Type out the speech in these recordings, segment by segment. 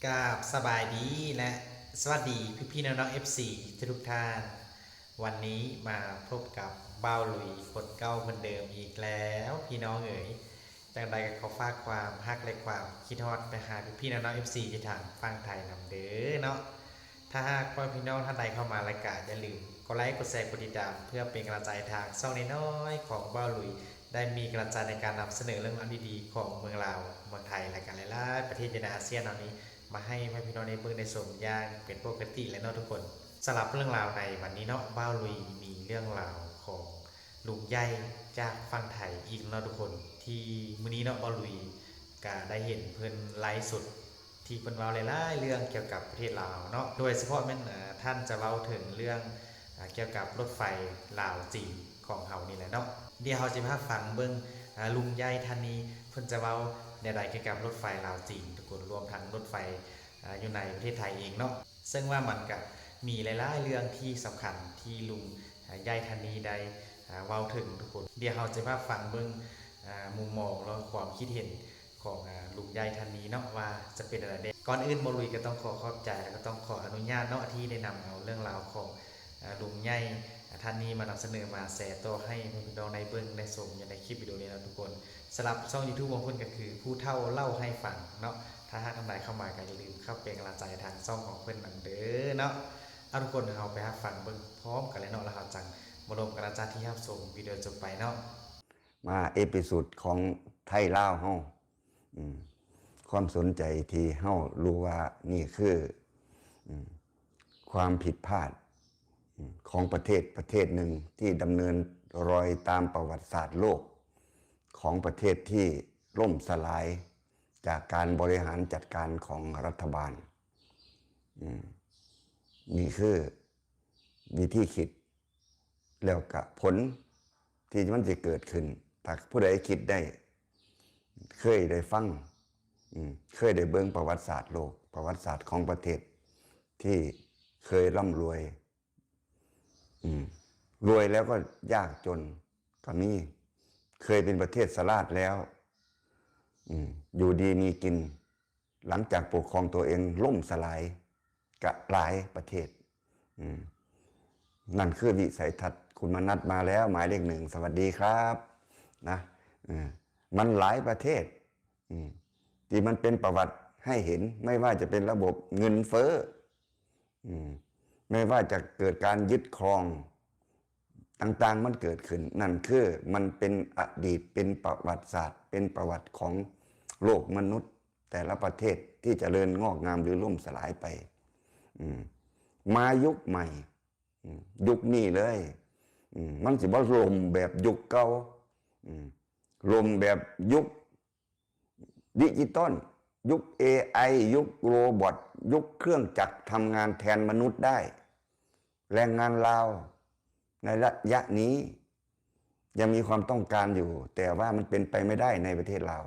กราบสบายดีและสวัสดีพี่ๆน้องๆ FC ทุกท่านวันนี้มาพบกับเบ้าหลุยคนเก่าคนเดิมอีกแล้วพี่น้องเอ๋ยจังใดก็ขอฝากความฮักและความคิดฮอดไปหาพี่ๆน้องๆ FC ที่ทางฟังไทยนำเด้อเนาะถ้าหากว่าพี่น้องท่านใดเข้ามารายการอย่าลืมกดไลค์กดแชร์กดติดตามเพื่อเป็นกำลังใจทางช่องน้อยๆของเบ้าหลุยได้มีกำลังใจในการนำเสนอเรื่องราวดีๆของเมืองลาวเมืองไทยและกันหลายๆประเทศในอาเซียนเหล่านี้ มาให้พี่น้องในเบื้องในสมย่างเป็นปกติและเนาะทุกคนสำหรับเรื่องราวในวันนี้เนาะบ้าวลุยมีเรื่องราวของลุงใหญ่จากฝั่งไทยอีกเนาะทุกคนที่มื้อนี้เนาะบ้าวลุยก็ได้เห็นเพิ่นไลฟ์สดที่เพิ่นเว้าหลายๆเรื่องเกี่ยวกับประเทศลาวเนาะโดยเฉพาะแม่นท่านจะเว้าถึงเรื่องเกี่ยวกับรถไฟลาวจีนของเฮานี่แหละเนาะเดี๋ยวเฮาสิพาฟังเบิ่งลุงใหญ่ท่านนี้เพิ่นจะเว้าในรายเกี่ยวกับรถไฟลาวจีนทุกคนรวมทั้งรถไฟอยู่ในประเทศไทยเองเนาะซึ่งว่ามันก็มีหลายๆเรื่องที่สำคัญที่ลุงใหญ่ท่านนี้ได้เว้าถึงทุกคนเดี๋ยวเราจะมาฟังเบิ่งมุมมองและความคิดเห็นของลุงใหญ่ท่านนี้เนาะว่าจะเป็นอะไรได้ก่อนอื่นบ่ลุยก็ต้องขอขอบใจแล้วก็ต้องขออนุญาตเนาะที่ได้นำเอาเรื่องราวของลุงใหญ่ท่านนี้มานำเสนอมาแชร์ต่อให้พี่น้องในเบิ่งในชมในคลิปวิดีโอนี้นะทุกคนสำหรับช่อง YouTube ของเพิ่นก็คือผู้เฒ่าเล่าให้ฟังเนาะถ้าหากท่านใดเข้ามาก็อย่าลืมเข้าเป็นกำลังใจทางช่องของเพิ่นนำเด้อเนาะเอาทุกคนเราไปรับฟังเบิ่งพร้อมกันเลยเนาะแล้วเราจังมาลงกันอาจารย์ที่รับชมวิดีโอจบไปเนาะมาเอพิโซดของไทยลาวเฮาความสนใจที่เฮารู้ว่านี่คือความผิดพลาดของประเทศหนึ่งที่ดำเนินรอยตามประวัติศาสตร์โลกของประเทศที่ล่มสลายจากการบริหารจัดการของรัฐบาลนี่คือวิธีคิดแล้วกับผลที่มันจะเกิดขึ้นถ้าผู้ใดคิดได้เคยได้ฟังเคยได้เบิ่งประวัติศาสตร์โลกประวัติศาสตร์ของประเทศที่เคยร่ำรวยรวยแล้วก็ยากจนก็มีเคยเป็นประเทศสลาดแล้วอยู่ดีมีกินหลังจากปกครองตัวเองล่มสลายกับหลายประเทศนั่นคือวิสัยทัศน์คุณมนัสมาแล้วหมายเลข 1สวัสดีครับนะมันหลายประเทศที่มันเป็นประวัติให้เห็นไม่ว่าจะเป็นระบบเงินเฟ้อไม่ว่าจะเกิดการยึดครองต่างๆมันเกิดขึ้นนั่นคือมันเป็นอดีตเป็นประวัติศาสตร์เป็นประวัติของโลกมนุษย์แต่ละประเทศที่เจริญงอกงามหรือล่มสลายไปมายุคใหม่ยุคนี้เลยมันสิบ่ลมแบบยุคเก่าลมแบบยุคดิจิตอลยุค AI ยุคโรบอทยุคเครื่องจักรทำงานแทนมนุษย์ได้แรงงานลาวในระยะนี้ยังมีความต้องการอยู่แต่ว่ามันเป็นไปไม่ได้ในประเทศลาว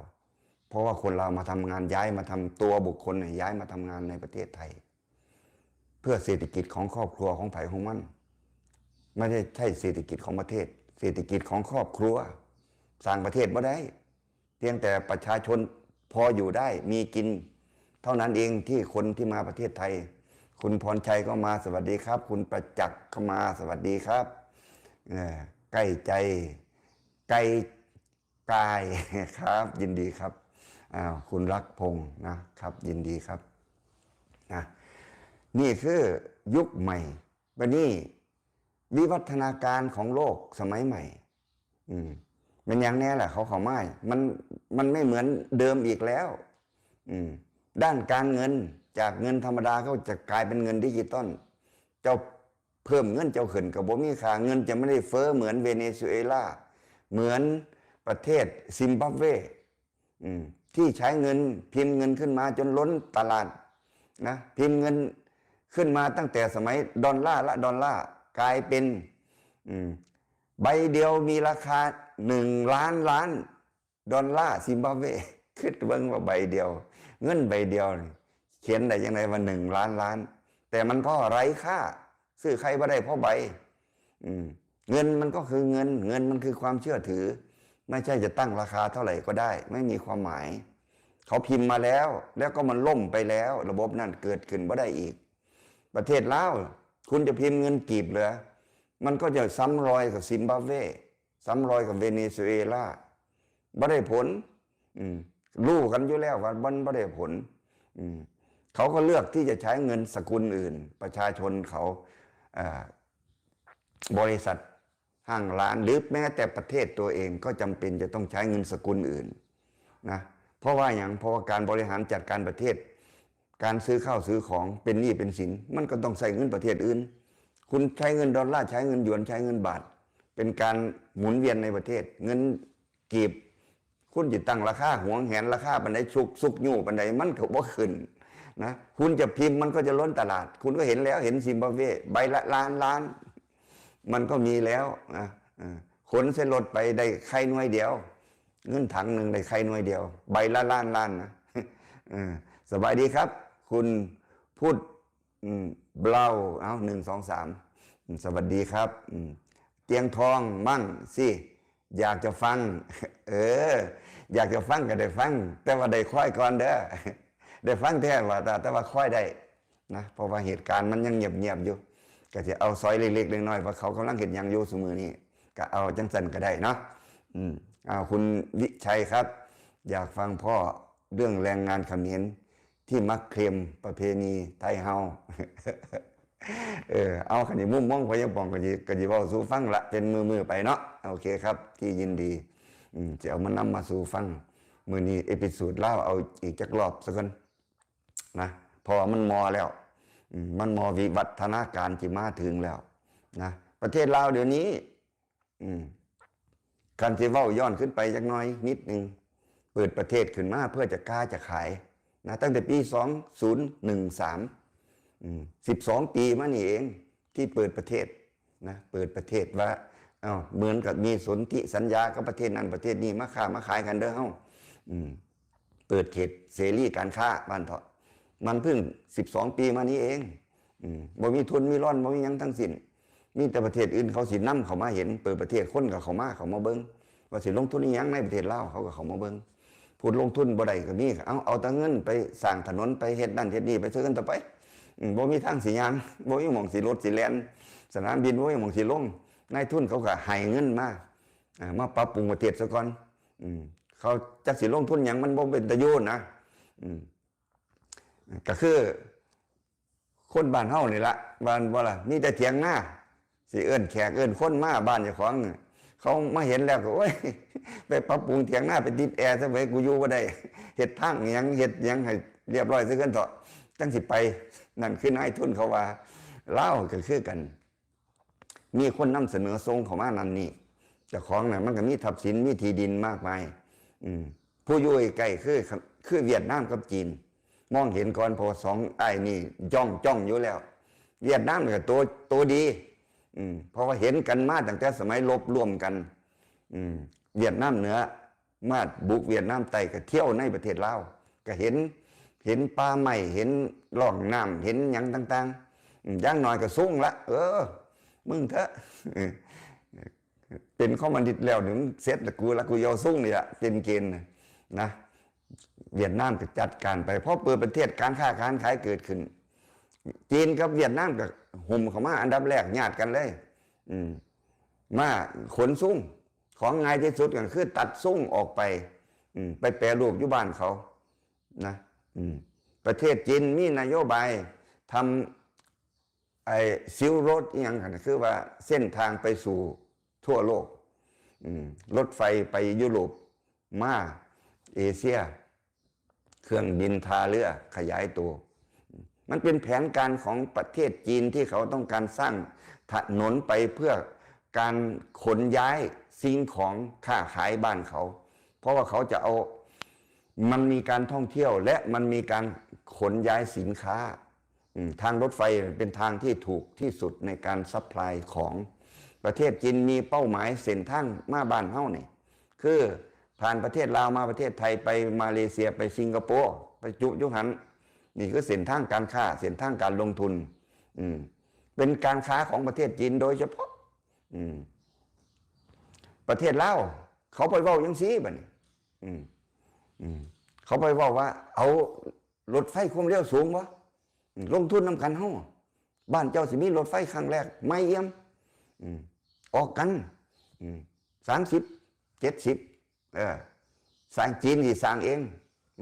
เพราะว่าคนลาวมาทำงานย้ายมาทำตัวบุคคลย้ายมาทำงานในประเทศไทยเพื่อเศรษฐกิจของครอบครัวของไผ่ของมันไม่ได้ใช่เศรษฐกิจของประเทศเศรษฐกิจของครอบครัวสร้างประเทศไม่ได้เพียงแต่ประชาชนพออยู่ได้มีกินเท่านั้นเองที่คนที่มาประเทศไทยคุณพรชัยก็มาสวัสดีครับคุณประจักษ์ก็มาสวัสดีครับใกล้ใจไกลกายครับยินดีครับคุณรักพงษ์นะครับยินดีครับนี่คือยุคใหม่วันนี้วิวัฒนาการของโลกสมัยใหม่เป็นอย่างนี้แหละเขาไม่มันไม่เหมือนเดิมอีกแล้วด้านการเงินจากเงินธรรมดาก็จะกลายเป็นเงินดิจิตอลเจ้าเพิ่มเงินเจ้าขึ้นกับบ่มีค่าเงินจะไม่ได้เฟ้อเหมือนเวเนซุเอลาเหมือนประเทศซิมบับเวที่ใช้เงินพิมพ์เงินขึ้นมาจนล้นตลาดนะพิมพ์เงินขึ้นมาตั้งแต่สมัยดอลลาร์ละดอลลาร์กลายเป็นใบเดียวมีราคา1 ล้านดอลลาร์ซิมบับเวคิดเบิ่งว่าใบเดียวเงินใบเดียวเขียนได้ยังไงว่า1 ล้านแต่มันก็ไร้ค่าซื้อใครบ่ได้เพราะใบเงินมันก็คือเงินมันคือความเชื่อถือไม่ใช่จะตั้งราคาเท่าไหร่ก็ได้ไม่มีความหมาย เขาพิมพ์มาแล้วก็มันล่มไปแล้ว ระบบนั้นเกิดขึ้นบ่ได้อีก ประเทศลาวคุณจะพิมพ์เงินกีบเหรอมันก็จะซ้ำรอยกับซิมบับเวซ้ำรอยกับเวเนซุเอลาบ่ได้ผลรู้กันอยู่แล้วว่ามันบ่ได้ผลเขาก็เลือกที่จะใช้เงินสกุลอื่นประชาชนเขาบริษัทห้างร้านหรือแม้แต่ประเทศตัวเองก็จำเป็นจะต้องใช้เงินสกุลอื่นนะเพราะว่าการบริหารจัดการประเทศการซื้อข้าวซื้อของเป็นหนี้เป็นสินมันก็ต้องใส่เงินประเทศอื่นคุณใช้เงินดอลลาร์ใช้เงินหยวนใช้เงินบาทเป็นการหมุนเวียนในประเทศเงินกีบคุณจะตั้งราคาหวงแหนราคาปันไดสุกยู่ปันไดมันก็บ่ขึ้นนะคุณจะพิมพ์มันก็จะล้นตลาดคุณก็เห็นแล้วเห็นซิมบับเวใบละล้านมันก็มีแล้วนะขนเส้นรถไปได้ไข่หน่วยเดียวเงินถังหนึ่งได้ไข่หน่วยเดียวใบละล้านนะสบายดีครับคุณพูดเบลาเอา1 2 3สวัสดีครับเตียงทองมั่งสิอยากจะฟังอยากจะฟังก็ได้ฟังแต่ว่าได้ค่อยก่อนเด้อได้ฟังแท้ว่าแต่ว่าค่อยได้นะเพราะว่าเหตุการณ์มันยังเงียบอยู่ก็จะเอาซอยเล็กๆน้อยๆว่าเขากำลังเห็นอย่างอยู่เสมอนี้ก็เอาจังสันก็ได้เนาะเอาคุณวิชัยครับอยากฟังพ่อเรื่องแรงงานเขมรที่มักเคลมประเพณีไทยเฮาเอาขนาดมุมมองพยาบองก็จะบอกสู่ฟังละเป็นมือไปเนาะโอเคครับที่ยินดีจะเอามันนำมาสู่ฟังมือนี้เอพิโซดเล่าเอาอีกจักรอบสักคนนะพอมันมอแล้วมันมอวิวัฒนาการที่มาถึงแล้วนะประเทศลาวเดี๋ยวนี้การที่เว้าย้อนขึ้นไปจักหน่อยนิดนึงเปิดประเทศขึ้นมาเพื่อจะกล้าจะขายนะตั้งแต่ปี2013 12 ปีมานี่เองที่เปิดประเทศนะเปิดประเทศว่าเหมือนกับมีสนธิสัญญากับประเทศนั้นประเทศนี้มาค้ามาขายกันเด้อเฮาเปิดเขตเสรีการค้าบ้านเถาะมันเพิ่ง12 ปีมานี้เองบ่มีทุนมีร่อนบ่มีหยังทั้งสิ้นมีแต่ประเทศอื่นเขาสินำเขามาเห็นเปิดประเทศคนกับเขามาเบิ่งว่าสิลงทุนอีหยังในประเทศลาวเขาก็เขามาเบิ่งพูดลงทุนบ่ได้ก็มีเอาแต่เงินไปสร้างถนนไปเฮ็ดนั่นเฮ็ดนี่ไปซื้อกันต่อไปบ่มีทางสิยางบ่มีหม่องสิรถสิแล่นสนามบินบ่มีหม่องสิลงนายทุนเขาก็ให้เงินมาปรับปรุงประเทศซะก่อนเขาจักสิลงทุนหยังมันบ่เป็นตะโยนนะก็คือคนบ้านเฮานี่ละบ้านบ่ล่ะมีแต่เถียงหน้าสิเอิ้นแขกเอิ้นคนมาบ้านเจ้าของเขามาเห็นแล้วก็โอ้ยไปปรับปรุงเถียงหน้าไปติดแอร์ซะไว้กูอยู่บ่ได้เฮ็ดทางหยังเฮ็ดหยังให้เรียบร้อยซะกันเถาะจังสิไปนั่นคือนายทุนเขาว่าลาวก็คือกันมีคนนำเสนอทรงเข้ามานั่นนี่เจ้าของน่ะมันก็มีทรัพย์สินมีที่ดินมากมายผู้อยู่ใกล้คือเวียดนามกับจีนมองเห็นก่อนพอสองไอ้นี่จ้องอยู่แล้วเวียดนามก็ตัวดีเพราะว่าเห็นกันมาตั้งแต่สมัยรบร่วมกันเวียดนามเหนือมาบุกเวียดนามใต้ก็เที่ยวในประเทศลาวก็เห็นป่าไม้เห็นร่องน้ำเห็นหยังต่างๆอย่างน้อยก็สูงละมึงเถอะเป็นข้อมันดิดแล้วถึงเสร็จแล้วกูยอสูงนี่แหละเป็นเกณฑ์นะเวียดนามก็จัดการไปเพราะเปิดประเทศการค้าการขายเกิดขึ้นจีนกับเวียดนามก็หุ่มเข้ามาอันดับแรกญาติกันเลยมาขนซุ้งของง่ายที่สุดก็คือตัดซุ้งออกไปแปรรูปอยู่บ้านเขานะประเทศจีนมีนโยบายทำซิลโรดอย่างกันคือว่าเส้นทางไปสู่ทั่วโลกรถไฟไปยุโรปมาเอเชียเครื่องบินทาเรือขยายตัวมันเป็นแผนการของประเทศจีนที่เขาต้องการสร้างถนนไปเพื่อการขนย้ายสิ่งของค้าขายบ้านเขาเพราะว่าเขาจะเอามันมีการท่องเที่ยวและมันมีการขนย้ายสินค้าทางรถไฟเป็นทางที่ถูกที่สุดในการซัพพลายของประเทศจีนมีเป้าหมายเส้นทางมาบ้านเฮานี่คือผ่านประเทศลาวมาประเทศไทยไปมาเลเซียไปสิงคโปร์ไปยุหันนี่คือเส้นทางการค้าเส้นทางการลงทุนเป็นการค้าของประเทศจีนโดยเฉพาะประเทศลาวเขาไปเว้าจังซี่บัดนี้ เขาไปบอกว่า เอารถไฟความเร็วสูงวะลงทุนนำกันห้องบ้านเจ้าสิมีรถไฟครั้งแรกไม่เอี่ยมออกกัน30 70สร้างจีนที่สร้างเอง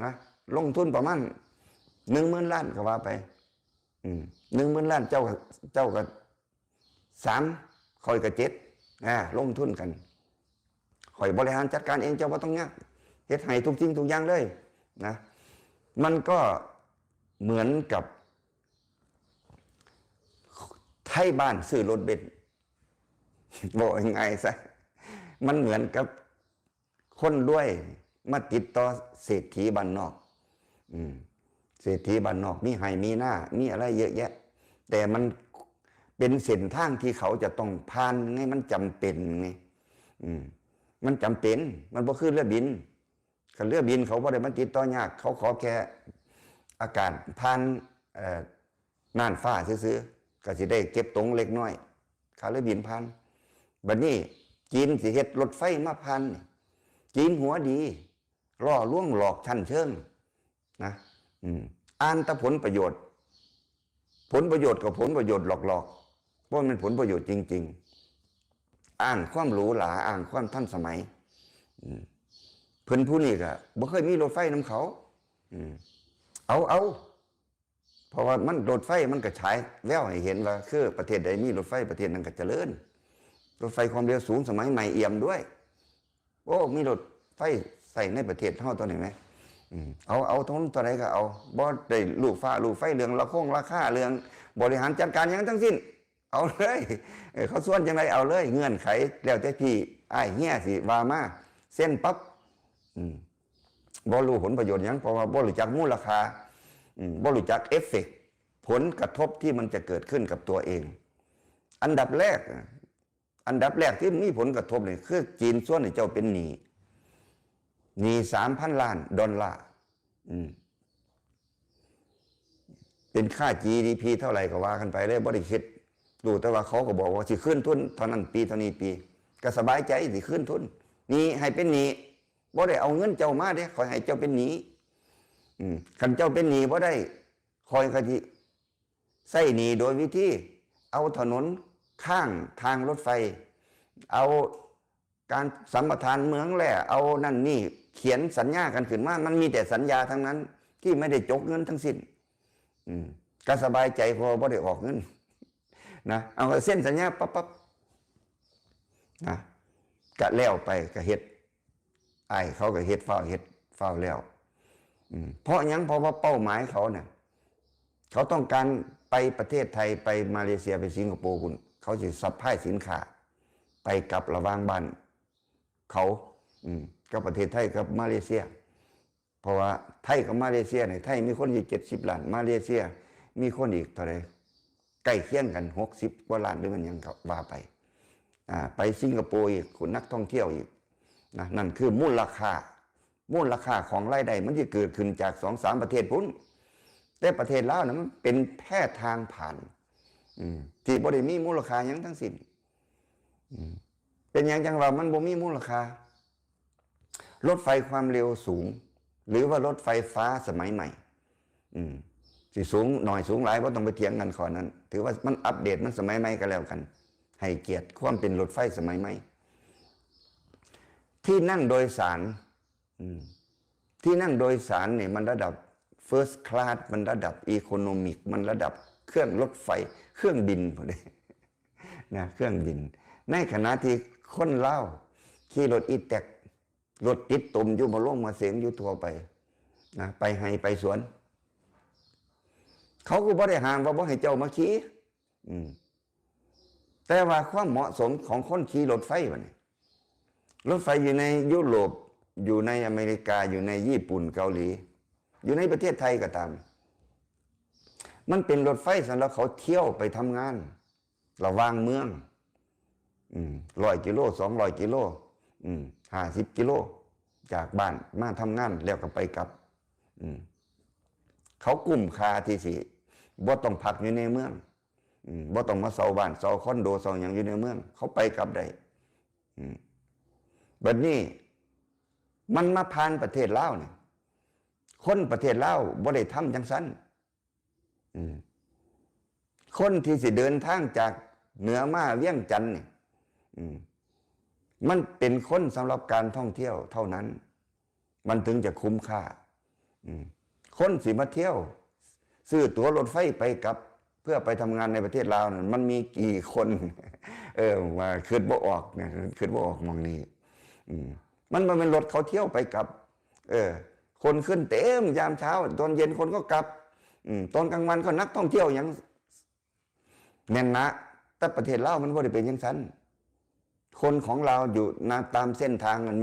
นะลงทุนประมาณ10,000 ล้านก็ว่าไป10,000 ล้านเจ้าก็3คอยก็7ลงทุนกันคอยบริหารจัดการเองเจ้าบ่ต้องยากเฮ็ดให้ทุกสิ่งทุกอย่างเลยนะมันก็เหมือนกับไทยบ้านซื้อรถเบนซ์บอกยังไงซะมันเหมือนกับคนรวยมาติดต่อเศรษฐีบ้านนอกเศรษฐีบ้านนอกมีไห้มีหน้ามีอะไรเยอะแยะแต่มันเป็นเส้นทางที่เขาจะต้องผ่านไงมันจำเป็นไงมันจำเป็นมันบ่คือเรือบินคันเรือบินเขาบ่ได้มันติดต่อยากเขาขอแค่อากาศผ่านน่านฟ้าซื่อๆก็สิได้เก็บตรงเล็กน้อยค่าเรือบินผ่านบัดนี้จีนสิเฮ็ดรถไฟมาผ่านจีนหัวดีล่อลวงหลอกชั้นเชิงนะอ่านแต่ผลประโยชน์กับผลประโยชน์หลอกๆเพราะมันผลประโยชน์จริงๆอ้างความหรูหราอ้างความทันสมัยเพิ่นผู้นี้ก็บ่เคยมีรถไฟนำเขาเอาเพราะว่ามันรถไฟมันก็ฉายแววให้เห็นว่าคือประเทศใดมีรถไฟประเทศนั้นก็เจริญรถไฟความเร็วสูงสมัยใหม่เอี่ยมด้วยโอ้มีรถไฟใส่ในประเทศเฮาตัวนี้ไหมเอาตรงนั้นตัวไหนก็เอาบ่ได้ลูกฟ้าลูกไฟเรื่องราคาเรื่องบริหารจัดการอย่างทั้งสิ้นเอาเลยเขาส่วนจังไรเอาเลยเงื่อนไขแล้วแต่พี่อ้ายเฮียสิว่ามาเส้นปั๊บบ่รู้ผลประโยชน์หยังเพราะว่าบ่รู้จักมูลค่าบ่รู้จักเอฟเฟกต์ผลกระทบที่มันจะเกิดขึ้นกับตัวเองอันดับแรกที่มีผลกระทบเนี่ยคือจีนส่วนที่เจ้าเป็นหนี้3,000 ล้านดอลลาร์เป็นค่า GDP เท่าไหร่ก็ว่ากันไปเลยบ่ได้คิดดูแต่ว่าเขาก็บอกว่าสิขึ้นทุนเท่านั้นปีเท่านี้ปีก็สบายใจสิขึ้นทุนนี่ให้เป็นหนี้บ่ได้เอาเงินเจ้ามาเด้ขอให้เจ้าเป็นหนี้คันเจ้าเป็นหนี้บ่ได้คอยกะทิใช้หนี้โดยวิธีเอาถนนข้างทางรถไฟเอาการสัมปทานเมืองแหละเอานั่นนี่เขียนสัญญากันขึ้นมามันมีแต่สัญญาทั้งนั้นที่ไม่ได้จกเงินทั้งสิ้นก็สบายใจพอบ่ได้ออกเงินนะเอาเส้นสัญญาปั๊บนะก็แล้วไปก็เฮ็ดไอ้เขาก็เฮ็ดเฝ้าแล้วเพราะยังเพราะว่าเป้าหมายเขาเนี่ยเขาต้องการไปประเทศไทยไปมาเลเซียไปสิงคโปร์คุณเขาจะซัพพลายสินค้าไปกับระหว่างบ้านเขากับประเทศไทยกับมาเลเซียเพราะว่าไทยกับมาเลเซียเนี่ยไทยมีคนอยู่70 ล้านมาเลเซียมีคนอีกเท่าไหร่ใกล้เคียงกัน60 กว่าล้านหรือมันยังว่าไปสิงคโปร์อีกคนนักท่องเที่ยวอีกนะนั่นคือมูลค่าของรายได้มันจะเกิดขึ้นจาก2-3 ประเทศพุ่นแต่ประเทศลาวนะมันเป็นแค่ทางผ่านที่บ่ได้มีมูลค่าหยังทั้งสิ้นเป็นอย่างจังว่ามันบ่มีมูลค่ารถไฟความเร็วสูงหรือว่ารถไฟฟ้าสมัยใหม่สิสูงหน่อยสูงหลายบ่ต้องไปเถียงกันข้อนั้นถือว่ามันอัปเดตมันสมัยใหม่ก็แล้วกันให้เกียรติความเป็นรถไฟสมัยใหม่ที่นั่งโดยสารเนี่ยมันระดับ First Class มันระดับ Economic มันระดับเครื่องรถไฟเครื่องบินพอดีนะเครื่องบินในขณะที่คนเล่าวขี่รถอีแตกรถติดตุ่มอยู่มาล่งมาเสียงอยู่ทั่วไปนะไปให้ไปสวนเขาก็บ่ได้ห้ามว่าบ่ให้เจ้ามาขี่แต่ว่าความเหมาะสมของคนขี่รถไฟวะเนี่ยรถไฟอยู่ในยุโรปอยู่ในอเมริกาอยู่ในญี่ปุ่นเกาหลีอยู่ในประเทศไทยก็ตามมันเป็นรถไฟสำหรับเขาเที่ยวไปทำงานระหว่างเมือง100 กิโล200 กิโล50 กิโลจากบ้านมาทำงานแล้วก็ไปกลับเขากุ้มค่าที่สิบ่ต้องพักอยู่ในเมืองบ่ต้องมาเซาบ้านเซาคอนโดเซาอย่างอยู่ในเมืองเขาไปกลับได้บัดนี้มันมาผ่านประเทศลาวเนี่ย คนประเทศลาวบ่ได้ทำจังซั่นคนที่สิเดินทางจากเหนือมาเวียงจันทน์นี่มันเป็นคนสำหรับการท่องเที่ยวเท่านั้น มันถึงจะคุ้มค่าคนสิมาเที่ยวซื้อตั๋วรถไฟไปกับเพื่อไปทำงานในประเทศลาวนั่นมันมีกี่คนมาคิดบ่ออกนะคิดบ่ออกมองนี้มันเป็นรถเขาเที่ยวไปกับคนขึ้นเต็มยามเช้าตอนเย็นคนก็กลับตอนกลางวันก็นักท่องเที่ยวอย่างแน่นนะแต่ประเทศลาวมันบ่ได้เป็นอย่างนั้นคนของเราอยู่ตามเส้นทางมัน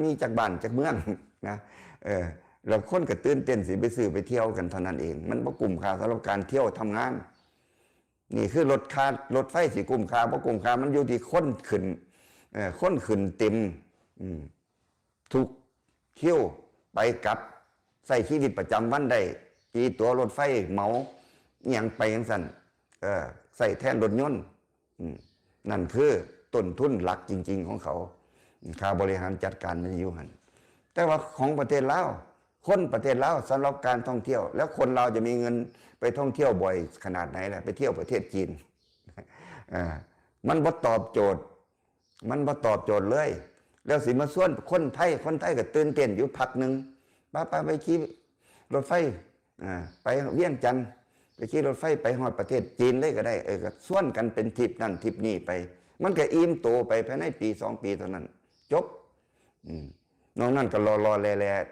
มีจากบ้านจากเมืองนะแล้วคนก็ตื่นเต้นสิไปซื้อไปเที่ยวกันเท่านั้นเองมันบ่คุ้มค่าสำหรับการเที่ยวทำงานนี่คือรถไฟสิคุ้มค่าบ่คุ้มค่ามันอยู่ที่คนขึ้นเต็มทุกเที่ยวไปกลับใส่ชีวิตประจำวันได้จีตั๋วรถไฟเหมาอย่างไปอย่างสั่นใส่แทนรถยนต์นั่นคือต้นทุนหลักจริงๆของเขาค่าบริหารจัดการมันอยู่หันแต่ว่าของประเทศลาวคนประเทศลาวสำหรับการท่องเที่ยวแล้วคนเราจะมีเงินไปท่องเที่ยวบ่อยขนาดไหนล่ะไปเที่ยวประเทศจีนมันบ่ตอบโจทย์เลยแล้วสิมาส่วนคนไทยก็ตื่นเต้นอยู่พักหนึ่งไปขี่รถไฟไปเวียงจันทน์ไปขี่รถไฟไปฮอดประเทศจีนเลยก็ได้ก็ส่วนกันเป็นทริปนั่นทริปนี้ไปมันก็อิ่มโตไปภายในปี2 ปีเท่านั้นจบน้องนั่นก็รอแล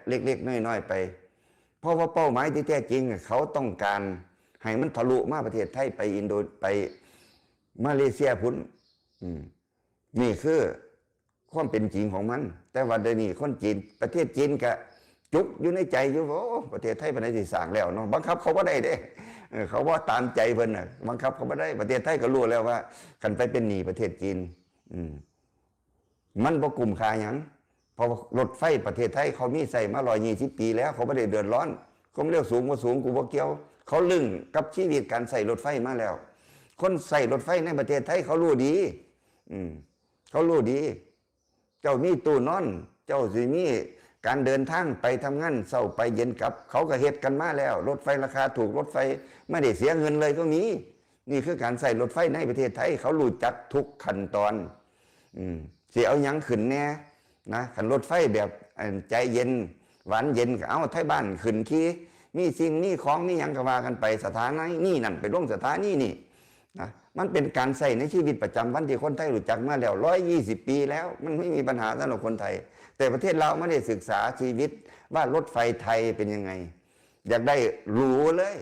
เล็กๆน้อยๆไปเพราะว่าเป้าหมายที่แท้จริงเขาต้องการให้มันทะลุมาประเทศไทยไปอินโดไปมาเลเซียพุ่นนี่คือความเป็นจริงของมันแต่ว่าเดี๋ยวนี้คนจีนประเทศจีนก็จุกอยู่ในใจอยู่ว่าประเทศไทยเป็นอะไรที่สร้างแล้วเนาะบังคับเขาบ่ได้เด้เขาว่าตามใจเพิ่นน่ะบังคับเขาบ่ได้ประเทศไทยก็รู้แล้วว่ากันไปเป็นหนี้ประเทศจีนมันบ่คุ้มค่าหยังเพราะรถไฟประเทศไทยเขามีใส่มา120 ปีแล้วเขาไม่ได้เดือดร้อนความเร็วสูงบ่สูงกูบ่เกี่ยวเขาลึงกับชีวิตการใส่รถไฟมาแล้วคนใส่รถไฟในประเทศไทยเขารู้ดีเขารู้ดีเจ้ามีตู้นอนเจ้าสิมีการเดินทางไปทำงานเช้าไปเย็นกลับเขาก็เฮ็ดกันมาแล้วรถไฟราคาถูกรถไฟไม่ได้เสียเงินเลยก็มีนี่คือการใส่รถไฟในประเทศไทยเขารู้จักทุกขั้นตอนสิเอาหยังขึ้นแน่นะขันรถไฟแบบใจเย็นหวานเย็นก็เอาไทยบ้านขึ้นขี่มีสิ่งมีของมีหยังก็ว่ากันไปสถานีนี่นั่นไปลงสถานีนี่นะมันเป็นการใส่ในชีวิตประจำวันที่คนไทยรู้จักมาแล้ว120 ปีแล้วมันไม่มีปัญหาสำหรับคนไทยแต่ประเทศเราไม่ได้ศึกษาชีวิตว่ารถไฟไทยเป็นยังไงอยากได้รู้เลย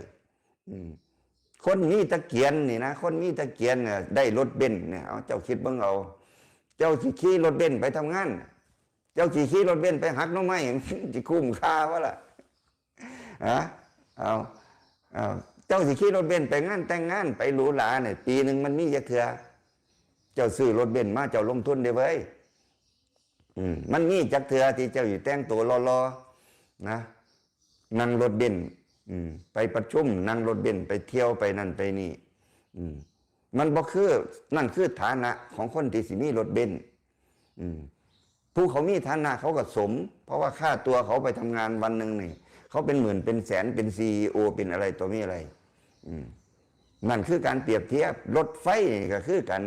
คนมีตะเกียนนี่นะคนมีตะเกียนเนี่ยได้รถเบนซ์เนี่ยเอาเจ้าคิดเบิ่งเอาเจ้าขี่รถเบนซ์ไปทำงานเจ้าขี่รถเบนซ์ไปหักน้องไม้จะคุ้มค่าวะล่ะเอาเจ้าขี่รถเบนซ์ไปงานแต่งงานไปหรูหราเนี่ยปีหนึ่งมันมีเถื่อเจ้าซื้อรถเบนซ์มาเจ้าลงทุนได้เว้ยมันมีจักเถื่อที่เจ้าอยู่แต่งตัวรอๆนะนั่งรถเบนซ์ไปประชุมนั่งรถเบนซ์ไปเที่ยวไปนั่นไปนี่มันบ่คือนั่นคือฐานะของคนที่สิมีรถเบนซ์ผู้เขามีฐานะเขาก็สมเพราะว่าค่าตัวเขาไปทำงานวันหนึ่งนี่เขาเป็นหมื่นเป็นแสนเป็นCEOเป็นอะไรตัวมีอะไรนั่นคือการเปรียบเทียบรถไฟก็คือกัน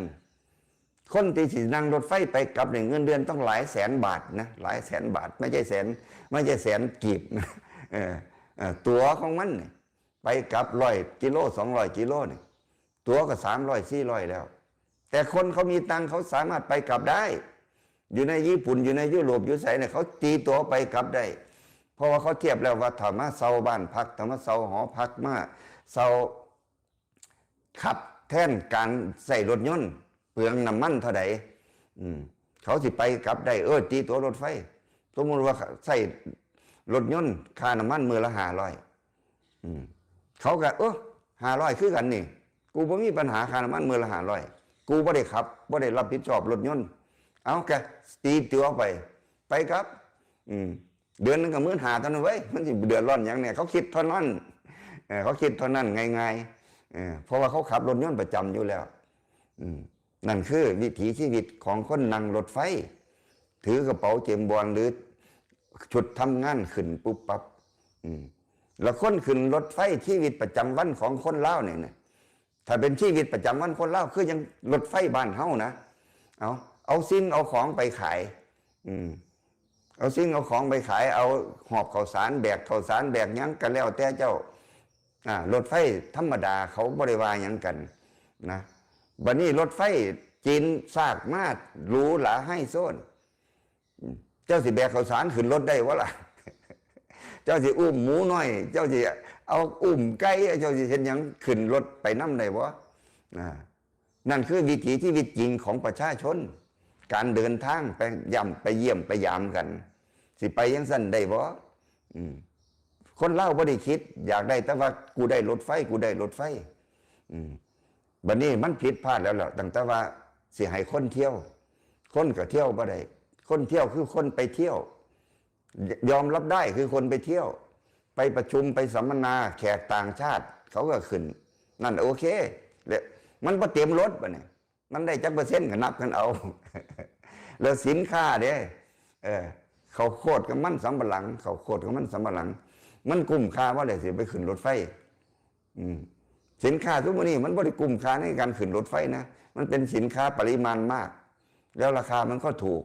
คนที่สินั่งรถไฟไปกลับเนี่ยเงินเดือนต้องหลายแสนบาทนะหลายแสนบาทไม่ใช่แสนกีบนะตั๋วของมันเนี่ยไปกลับ100 กิโล200 กิโลเนี่ยตั๋วก็300 400แล้วแต่คนเขามีตังค์เขาสามารถไปกลับได้อยู่ในญี่ปุ่นอยู่ในยุโรปอยู่ไสเนี่ยเขาตีตั๋วไปกลับได้เพราะว่าเขาเทียบแล้วว่าถ้ามาเซาบ้านพักถ้ามาเซาหอพักมาเซาขับแทนการใส่รถยนต์เปลืองน้ำมันเท่าใดเขาสิไปกลับได้ตีตั๋วรถไฟสมมติว่าใส่รถยนต์ค่าน้ำมันมือละ500เขาก็500คือกันนี่กูบ่มีปัญหาค่าน้ำมันมือละ500กูบ่ได้ขับบ่ได้รับผิดชอบรถยนต์เอาแกตีตั๋วไปครับเดือนนึงก็15,000เท่านั้นเว้ยมันสิเดือดร้อนอย่างเนี่ยเขาคิดเท่านั้นง่ายๆเพราะว่าเขาขับรถยนต์ประจำอยู่แล้วนั่นคือวิถีชีวิตของคนนั่งรถไฟถือกระเป๋าเจมส์บอนด์หรือชุดทำงานขึ้นปุ๊บปั๊บ แล้วคนขึ้นรถไฟชีวิตประจำวันของคนลาวเนี่ยนะถ้าเป็นชีวิตประจำวันคนลาวคือยังรถไฟบ้านเฮานะเอาสิ่งเอาของไปขายเอาสิ่งเอาของไปขายเอาหอบข้าวสารแบกข้าวสารแบกหยังกันแล้วแต่เจ้ารถไฟธรรมดาเขาบริวารหยังกันนะบัดนี้รถไฟจีนซากมาดหรูหราให้โซนเจ้าสิแบกข้าวสารขึ้นรถได้วะล่ะ เจ้าสิอุ้มหมูน้อย เจ้าสิเอาอุ้มไก่เจ้าสิเห็นหยังขึ้นรถไปน้ำได้วะนั่นคือวิถีชีวิตจริงของประชาชนการเดินทางไปย่ำไปเยี่ยมไปยามกันสิไปยังสั้นได้บ่คนเล่าบ่ได้คิดอยากได้แต่ว่ากูได้รถไฟกูได้รถไฟบัดนี้มันผิดพลาดแล้วล่ะตั้งแต่ว่าสิให้คนเที่ยวคนก็เที่ยวบ่ได้คนเที่ยวคือคนไปเที่ยวยอมรับได้คือคนไปเที่ยวไปประชุมไปสัมมนาแขกต่างชาติเขาก็ขึ้นนั่นโอเคแล้วมันพอเตรียมรถป่ะเนี่ยมันได้จักเปอร์เซ็นต์ก็นับกันเอา แล้วสินค้าเด้เขาโคตรกับมันสำปะหลังเขาโคตรกับมันสำปะหลังมันกุ้มค่าว่าเลยสิไปขึ้นรถไฟสินค้าทุกวันนี้มันบริกุ้มค่าในการขึ้นรถไฟนะมันเป็นสินค้าปริมาณมาก แล้วราคามันก็ถูก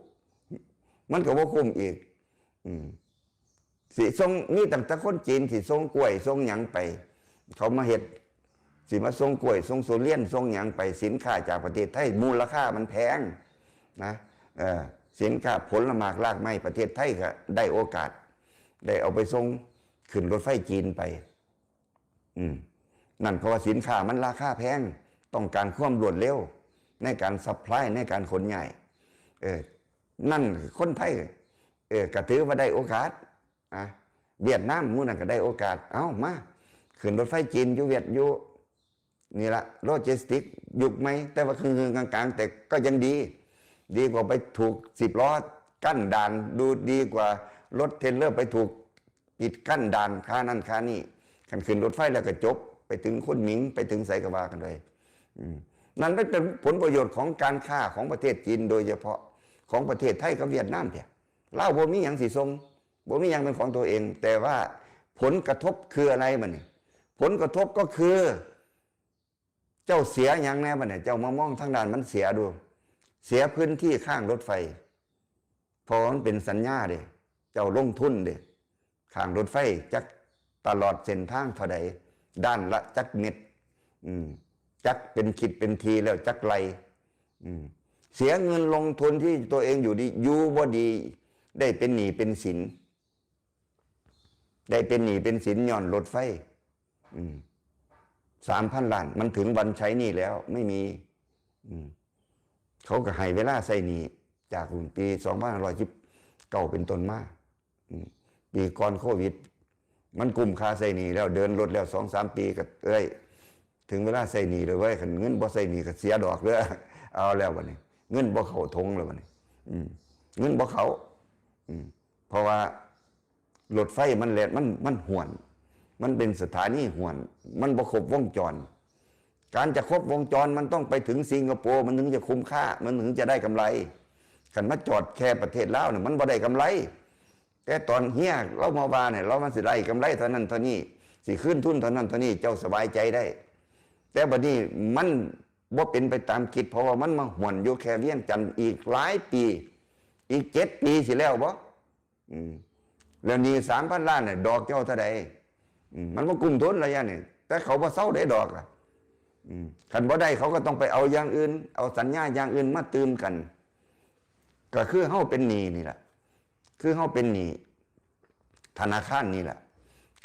มันก็ว่าคุ้มอีกสิส่งนี่ตั้งแต่คนจีนสิส่งกล้วยส่งหยังไปเขามาเห็ดสิมาส่งกล้วยส่งโซเลียนส่งหยังไปสินค้าจากประเทศไทยมูลค่ามันแพงนะสินค้าผลไม้รากไม้ประเทศไทยก็ได้โอกาสได้เอาไปส่งขึ้นรถไฟจีนไปนั่นเพราะว่าสินค้ามันราคาแพงต้องการความรวดเร็วในการซัพพลายในการขนย้ายนั่นคนไทยก็ถือว่าได้โอกาสเวียดนามมู่นั่นก็ได้โอกาสเอามาขึ้นรถไฟจีนอยู่เวียดอยู่นี่ละโลจิสติกยุกไหมแต่ว่าคือกลางๆแต่ก็ยังดีกว่าไปถูก10 ล้อกั้นด่านดูดีกว่ารถเทรลเลอร์ไปถูกปิดกั้นด่านค่านั่นค่านี่ขันขึ้นรถไฟแล้วก็จบไปถึงคุณหมิงไปถึงไสกวากันเลยนั่นเป็นผลประโยชน์ของการค้าของประเทศจีนโดยเฉพาะของประเทศไทยกับเวียดนามเถอะเล่าบ่มีอย่างสิทรงบ่มีอย่างเป็นของตัวเอง แต่ว่าผลกระทบคืออะไรมันนี่ผลกระทบก็คือเจ้าเสียอย่างแน่มันเนี่ยเจ้ามามองทางด้านมันเสียดูเสียพื้นที่ข้างรถไฟเพราะมันเป็นสัญญาเด้เจ้าลงทุนเด้ข้างรถไฟจักตลอดเส้นทางเท่าใดด้านละจักเม็ดจักเป็นคิดเป็นทีแล้วจักไรเสียเงินลงทุนที่ตัวเองอยู่ดีอยู่บ่ดีได้เป็นหนี้เป็นสินได้เป็นหนี้เป็นสินย้อนรถไฟ3,000 ล้านมันถึงวันใช้หนี้แล้วไม่มีเขาก็ให้เวลาใส่หนี้จากปี2519เป็นต้นมาปีก่อนโควิดมันกุมค่าใส่หนี้แล้วเดินรถแล้ว2-3 ปีก็ถึงเวลาใส่หนี้เลยเว้ยขันเงินบ่ใส่หนี้ก็เสียดอกเลยเอาแล้ววันนี้เงินบ่เข้าทงเลยวันนี้เงินบ่เข้าเพราะว่ารถไฟมันแล่นมันห่วนมันเป็นสถานีห่วนมันบ่ครบวงจรการจะครบวงจรมันต้องไปถึงสิงคโปร์มันถึงจะคุ้มค่ามันถึงจะได้กำไรขันมาจอดแค่ประเทศลาวเนี่ยมันบ่ได้กำไรแต่ตอนเฮียเรามาบาเนี่ยเรามันสิได้กำไรเท่านั้นเท่านี้สิขึ้นทุนเท่านั้นเท่านี้เจ้าสบายใจได้แต่บัดนี้มันบ่เป็นไปตามคิดเพราะว่ามันมาห่วนอยู่แค่เวียงจันทร์อีกหลายปีอีก7 ปีสิแล้วบ่แล้วนี่3,000 ล้านเนี่ยดอกเจ้าเท่าใดมันมากุมทุนอะไรอย่างนี้แต่เขาบ่เศร้าได้ดอกล่ะคันบ่ได้เขาก็ต้องไปเอาอย่างอื่นเอาสัญญาอย่างอื่นมาตืมกันก็คือเฮาเป็นหนี้นี่แหละคือเฮาเป็นหนี้ธนาคารนี่แหละ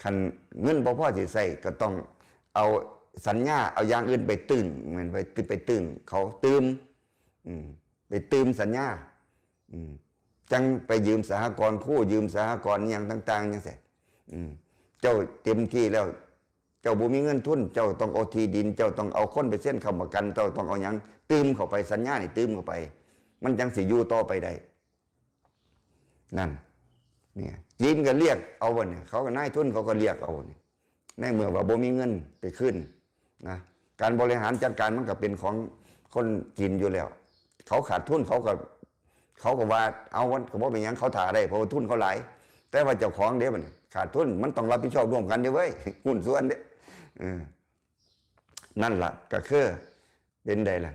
คันเงินบ่พอสิใช้ก็ต้องเอาสัญญาเอาอย่างอื่นไปตึงเหมือนไปตึงเขาตืมไปตืมสัญญาจังไปยืมสหกรณ์คู่ยืมสหกรณ์อย่างต่างๆจังซี่เจ้าเต็มที่แล้วเจ้าบ่มีเงินทุนเจ้าต้องเอาที่ดินเจ้าต้องเอาคนไปเซ็นค้ำประกันเจ้าต้องเอาหยังตืมเข้าไปสัญญานี่ตืมเข้าไปมันจังสิอยู่ต่อไปได้นั่นเนี่ยจีนก็เรียกเอาบ่เนี่ยเขาก็นายทุนเขาก็เรียกเอาเนี่ยในเมื่อว่าบ่มีเงินไปขึ้นนะการบริหารจัดการมันก็เป็นของคนจีนอยู่แล้วเขาขาดทุนเขาก็ว่าเอาวันก็บ่เป็นหยังเขาถ่าได้เพราะทุนเขาหลายแต่ว่าเจ้าของเด้บัดนี้ ขาดทุนมันต้องรับผิดชอบร่วมกันเด้อเว้ยหุ้นส่วนเด้อนั่นล่ะก็คือเป็นใดล่ะ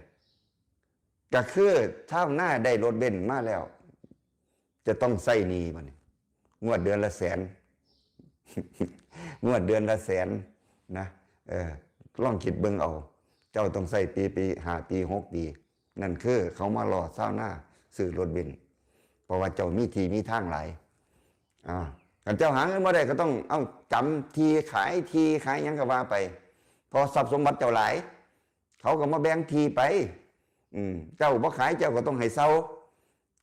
ก็คือชาวนาได้รถเบนซ์มาแล้ว จะต้องใส่หนี้มันงวดเดือนละแสน งวดเดือนละแสนนะลองคิดเบิ่งเอา เจ้าต้องใส่ปี5 ปี 6 ปีนั่นคือเขามารอชาวนาซื้อรถเบนซ์เพราะว่าเจ้ามีที่มีทางหลายกันเจ้าหาเงินมาได้ก็ต้องเอาจำทีขายหยังก็ว่าไปพอทรัพย์สมบัติเจ้าหลายเขาก็มาแบ่งทีไปเจ้าบ่ขายเจ้าก็ต้องให้เซา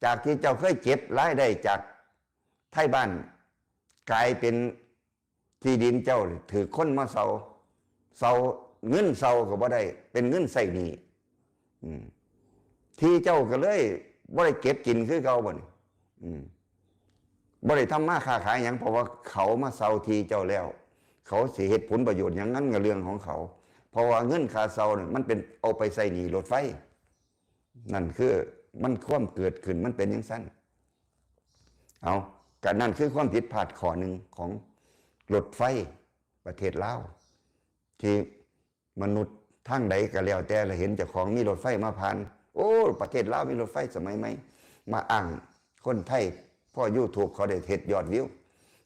จากที่เจ้าเคยเก็บรายได้จากไทยบ้านกลายเป็นที่ดินเจ้าถือคนมาเซาเงินเซาก็บ่ได้เป็นเงินใส่หนี้ที่เจ้าก็เลยบ่ได้เก็บกินคือเก่าบ่นี่บ่ได้ทำมาค้าขายหยังเพราะว่าเขามาเซาทีเจ้าแล้วเขาสิเฮ็ดผลประโยชน์อย่างนั้นกับเรื่องของเขาเพราะว่าเงินค่าเซาเนี่ยมันเป็นเอาไปใส่หนี้รถไฟนั่นคือมันความเกิดขึ้นมันเป็นอย่างสั้นเอากันนั่นคือความผิดพลาดข้อหนึ่งของรถไฟประเทศลาวที่มนุษย์ทางใดก็แล้วแต่เราเห็นเจ้าของมีรถไฟมาผ่านโอ้ประเทศลาวมีรถไฟสมัยไหมมาอ้างคนไทยพ่อYouTubeเขาได้เฮ็ดยอดวิว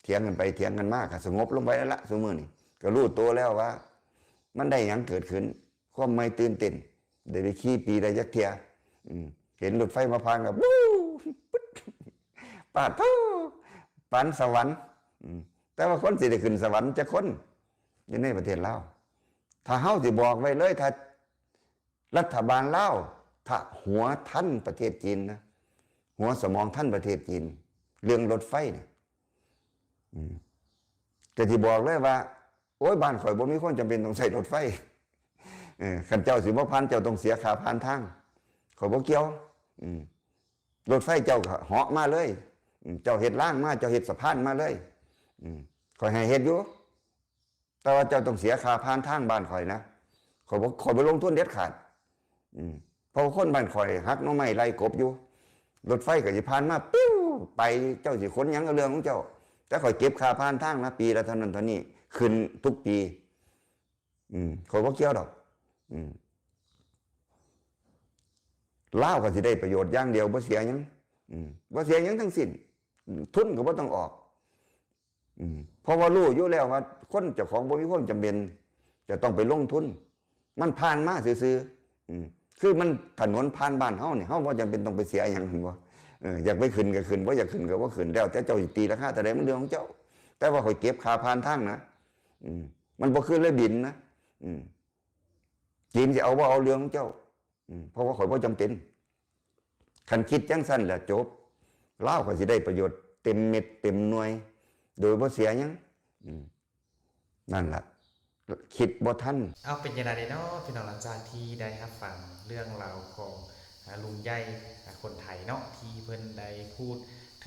เถียงกันไปเถียงกันมากก็สงบลงไปแล้วละซุมื้อนี้ก็รู้ตัวแล้วว่ามันได้หยังเกิดขึ้นความไม่ตื่นเต้นได้ไปขี่ปีได้ยักเทียเห็นรถไฟมาผ่านกับวู้ปึ๊ดปาดทูปานสวรรค์แต่ว่าคนสิได้ขึ้นสวรรค์จะคนอยู่ในประเทศลาวถ้าเฮาสิบอกไว้เลยถ้ารัฐบาลลาวถ้าหัวท่านประเทศจีนนะหัวสมองท่านประเทศจีนเรื่องรถไฟเนี่ยก็ที่บอกเลยว่าโอ้ยบ้านข่อยบ่มีคนจำเป็นต้องใช้รถไฟขันเจ้าสิบ่ผ่านเจ้าต้องเสียค่าผ่านทางข่อยบ่เกี่ยวรถไฟเจ้าเหาะมาเลยเจ้าเฮ็ดล่างมาเจ้าเฮ็ดสะพานมาเลยข่อยให้เฮ็ดอยู่แต่ว่าเจ้าต้องเสียค่าผ่านทางบ้านข่อยนะข่อยบ่ลงทุนเด็ดขาดเพราะคนบ้านข่อยหักหน่อไม้ไล่กบอยู่รถไฟก็สิผ่านมาปิ้วไปเจ้าสิขนหยังกับเรื่องของเจ้าแต่ข่อยเก็บค่าผ่านทางนะปีละเท่านั้นเท่านี้ขึ้นทุกปีข่อยบ่เกี่ยวดอกลาวก็สิได้ประโยชน์อย่างเดียวบ่เสียหยังบ่เสียหยังทั้งสิ้นทุนก็บ่ต้องออกเพราะว่ารู้อยู่แล้วว่าคนเจ้าของบ่มีความจำเป็นจะต้องไปลงทุนมันผ่านมาซื่อๆคือมันถนนผ่านบ้านเฮานี่เฮาบ่จำเป็นต้องไปเสียหยังหั่นบ่อยากไปขึ้นก็ขึ้นบ่อยากขึ้นก็บ่ขึ้นแล้วแต่เจ้าสิตีราคาแต่ใดมันเรื่องของเจ้าแต่ว่าข่อยเก็บค่าผ่านทางนะมันบ่คือเลยบินนะจีนสิเอาบ่เอาเรื่องของเจ้าเพราะว่าข่อยบ่จำเป็นคันคิดจังซั่นแหละจบลาวก็สิได้ประโยชน์เต็มเม็ดเต็มหน่วยโดยบ่เสียหยังนั่นล่ะคิดบ่ทันเอาเป็นยังไงเนาะพี่น้องหลังจากที่ได้รับฟังเรื่องราวของลุงใหญ่คนไทยเนาะที่เพิ่นได้พูด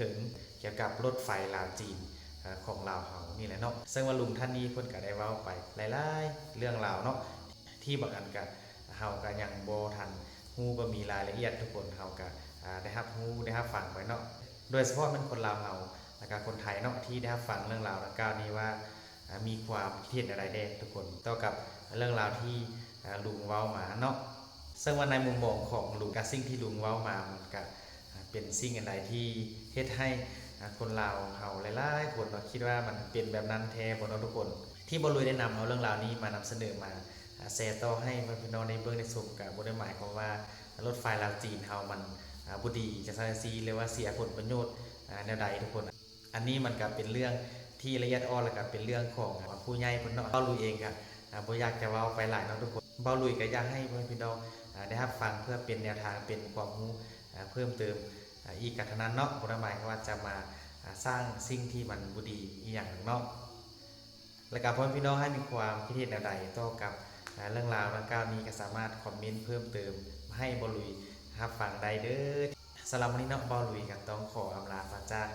ถึงเกี่ยวกับรถไฟลาวจีนของลาวเฮานี่แหละเนาะซึ่งว่าลุงท่านนี้เพิ่นก็ได้เว้าไปหลายๆเรื่องราวเนาะที่บางอันก็เฮาก็ยังบ่ทันฮู้บ่มีรายละเอียดทุกคนเฮาก็ได้รับฮู้ได้รับฟังไปเนาะโดยเฉพาะมันคนลาวเฮาแล้วก็คนไทยเนาะที่ได้รับฟังเรื่องราวดังกล่าวนี้ว่ามีความคิดเห็นอะไรแน่ทุกคนต่อกับเรื่องราวที่ลุงเว้ามาเนาะซึ่งว่าในมุมมองของลุงกับสิ่งที่ลุงเว้ามามันก็เป็นสิ่งอะไรที่เฮ็ดให้คนลาวเฮาหลายๆคนคิดว่ามันเป็นแบบนั้นแท้บ่เนาะทุกคนที่บ่ลุยได้นำเอาเรื่องราวนี้มานำเสนอมาแชร์ต่อให้พี่น้องในเบิ่งในชมก็บ่ได้หมายความว่ารถไฟลาวจีนเฮามันบ่ดีจังซั่นซี่หรือว่าเสียผลประโยชน์แนวใดทุกคนอันนี้มันก็เป็นเรื่องที่ละเอียดอ่อนแล้วก็เป็นเรื่องของผู้ใหญ่เพิ่นเนาะเว้าลุยเองก็บ่อยากจะเว้าไปหลายเนาะทุกคนเว้าลุยก็อยากให้พี่น้องได้รับฟังเพื่อเป็นแนวทางเป็นความรู้เพิ่มเติมอีกกะเท่านั้นเนาะบ่ได้หมายความว่าจะมาสร้างสิ่งที่มันบ่ดีอีหยังเนาะแล้วก็พี่น้องให้มีความคิดเห็นแนวใดต่อกับเรื่องราวดังกล่าวนี้ก็สามารถคอมเมนต์เพิ่มเติมให้บ่ลุยรับฟังได้เด้อสำหรับวันนี้เนาะบ่ลุยก็ต้องขออำลาพระจาก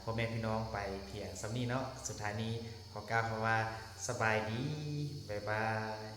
พ่อแม่พี่น้องไปเพียงสำนี้เนาะสุดท้ายนี้ขอกล่าวคำว่าสบายดีบ๊ายบาย